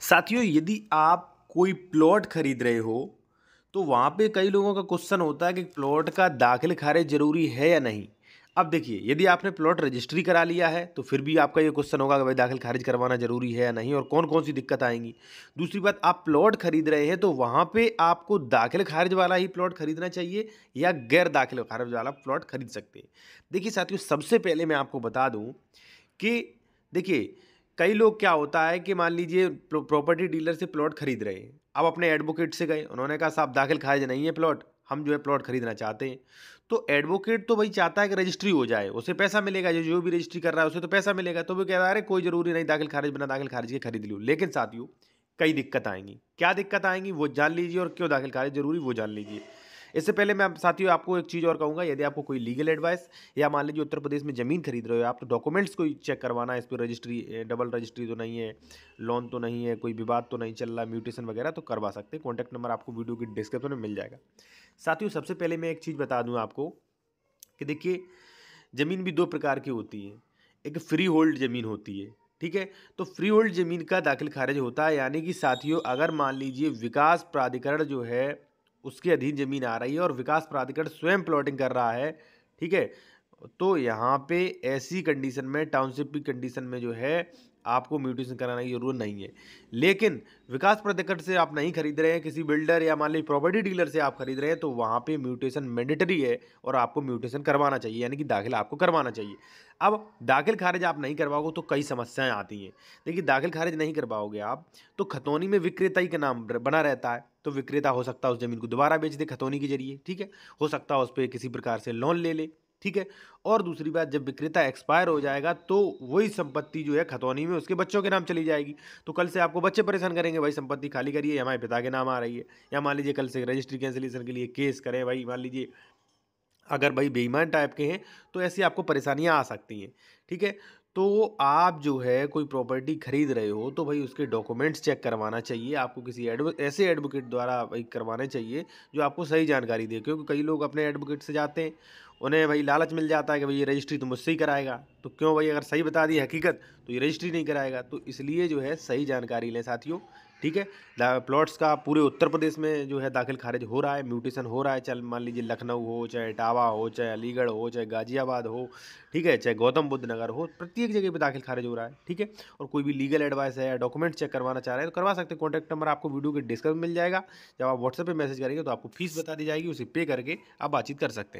साथियों, यदि आप कोई प्लॉट खरीद रहे हो तो वहाँ पे कई लोगों का क्वेश्चन होता है कि प्लॉट का दाखिल खारिज ज़रूरी है या नहीं। अब देखिए, यदि आपने प्लॉट रजिस्ट्री करा लिया है तो फिर भी आपका ये क्वेश्चन होगा कि भाई दाखिल खारिज करवाना ज़रूरी है या नहीं और कौन कौन सी दिक्कत आएंगी। दूसरी बात, आप प्लॉट खरीद रहे हैं तो वहाँ पे आपको दाखिल खारिज वाला ही प्लॉट खरीदना चाहिए या गैर दाखिल खारिज वाला प्लॉट खरीद सकते हैं। देखिए साथियों, सबसे पहले मैं आपको बता दूँ कि देखिए, कई लोग क्या होता है कि मान लीजिए प्रॉपर्टी डीलर से प्लॉट खरीद रहे हैं। अब अपने एडवोकेट से गए, उन्होंने कहा साहब दाखिल खारिज नहीं है प्लॉट, हम जो है प्लॉट खरीदना चाहते हैं। तो एडवोकेट तो भाई चाहता है कि रजिस्ट्री हो जाए, उसे पैसा मिलेगा, जो जो भी रजिस्ट्री कर रहा है उसे तो पैसा मिलेगा। तो वो कह रहा है अरे कोई ज़रूरी नहीं, दाखिल खारिज बिना दाखिल खारिज के खरीद लूँ। लेकिन साथियों, कई दिक्कत आएंगी। क्या दिक्कत आएंगी वो जान लीजिए, और क्यों दाखिल खारिज जरूरी वो जान लीजिए। इससे पहले मैं साथियों आपको एक चीज़ और कहूँगा, यदि आपको कोई लीगल एडवाइस या मान लीजिए उत्तर प्रदेश में ज़मीन खरीद रहे हो आप, तो डॉक्यूमेंट्स को चेक करवाना है, इस पर रजिस्ट्री डबल रजिस्ट्री तो नहीं है, लोन तो नहीं है, कोई विवाद तो नहीं चल रहा, म्यूटेशन वगैरह तो करवा सकते हैं। कॉन्टैक्ट नंबर आपको वीडियो की डिस्क्रिप्शन में मिल जाएगा। साथियों, सबसे पहले मैं एक चीज़ बता दूँ आपको कि देखिए, ज़मीन भी दो प्रकार की होती है। एक फ्री होल्ड ज़मीन होती है, ठीक है। तो फ्री होल्ड ज़मीन का दाखिल खारिज होता है, यानी कि साथियों अगर मान लीजिए विकास प्राधिकरण जो है उसके अधीन ज़मीन आ रही है और विकास प्राधिकरण स्वयं प्लॉटिंग कर रहा है, ठीक है, तो यहाँ पे ऐसी कंडीशन में, टाउनशिप की कंडीशन में जो है आपको म्यूटेशन कराने की जरूरत नहीं है। लेकिन विकास प्राधिकरण से आप नहीं खरीद रहे हैं, किसी बिल्डर या मान लीजिए प्रॉपर्टी डीलर से आप खरीद रहे हैं, तो वहाँ पे म्यूटेशन मैंडेटरी है और आपको म्यूटेशन करवाना चाहिए, यानी कि दाखिल आपको करवाना चाहिए। अब दाखिल खारिज आप नहीं करवाओगे तो कई समस्याएं आती हैं। देखिए, दाखिल खारिज नहीं करवाओगे आप तो खतौनी में विक्रेता ही का नाम बना रहता है, तो विक्रेता हो सकता है उस जमीन को दोबारा बेच दे खतौनी के जरिए, ठीक है। हो सकता है उस पर किसी प्रकार से लोन ले ले, ठीक है। और दूसरी बात, जब विक्रेता एक्सपायर हो जाएगा तो वही संपत्ति जो है खतौनी में उसके बच्चों के नाम चली जाएगी। तो कल से आपको बच्चे परेशान करेंगे, भाई संपत्ति खाली करिए, हमारे पिता के नाम आ रही है। या मान लीजिए कल से रजिस्ट्री कैंसिलेशन के लिए केस करें, भाई मान लीजिए अगर भाई बेईमान टाइप के हैं तो ऐसी आपको परेशानियां आ सकती हैं, ठीक है। तो आप जो है कोई प्रॉपर्टी खरीद रहे हो तो भाई उसके डॉक्यूमेंट्स चेक करवाना चाहिए आपको, किसी ऐसे एडवोकेट द्वारा भाई करवाने चाहिए जो आपको सही जानकारी दे। क्योंकि कई लोग अपने एडवोकेट से जाते हैं, उन्हें भाई लालच मिल जाता है कि भाई ये रजिस्ट्री तो मुझसे ही कराएगा, तो क्यों भाई, अगर सही बता दी हकीकत तो ये रजिस्ट्री नहीं कराएगा। तो इसलिए जो है सही जानकारी लें साथियों, ठीक है। प्लॉट्स का पूरे उत्तर प्रदेश में जो है दाखिल खारिज हो रहा है, म्यूटेशन हो रहा है, चल मान लीजिए लखनऊ हो, चाहे इटावा हो, चाहे अलीगढ़ हो, चाहे गाजियाबाद हो, ठीक है, चाहे गौतम बुद्ध नगर हो, प्रत्येक जगह पे दाखिल खारिज हो रहा है, ठीक है। और कोई भी लीगल एडवाइस है या डॉक्यूमेंट चेक करवाना चाह रहे हैं तो करवा सकते हैं। कॉन्टैक्ट नंबर आपको वीडियो के डिस्क्रिप्शन में मिल जाएगा। जब आप व्हाट्सएप पे मैसेज करेंगे तो आपको फीस बता दी जाएगी, उसे पे करके आप बातचीत कर सकते हैं।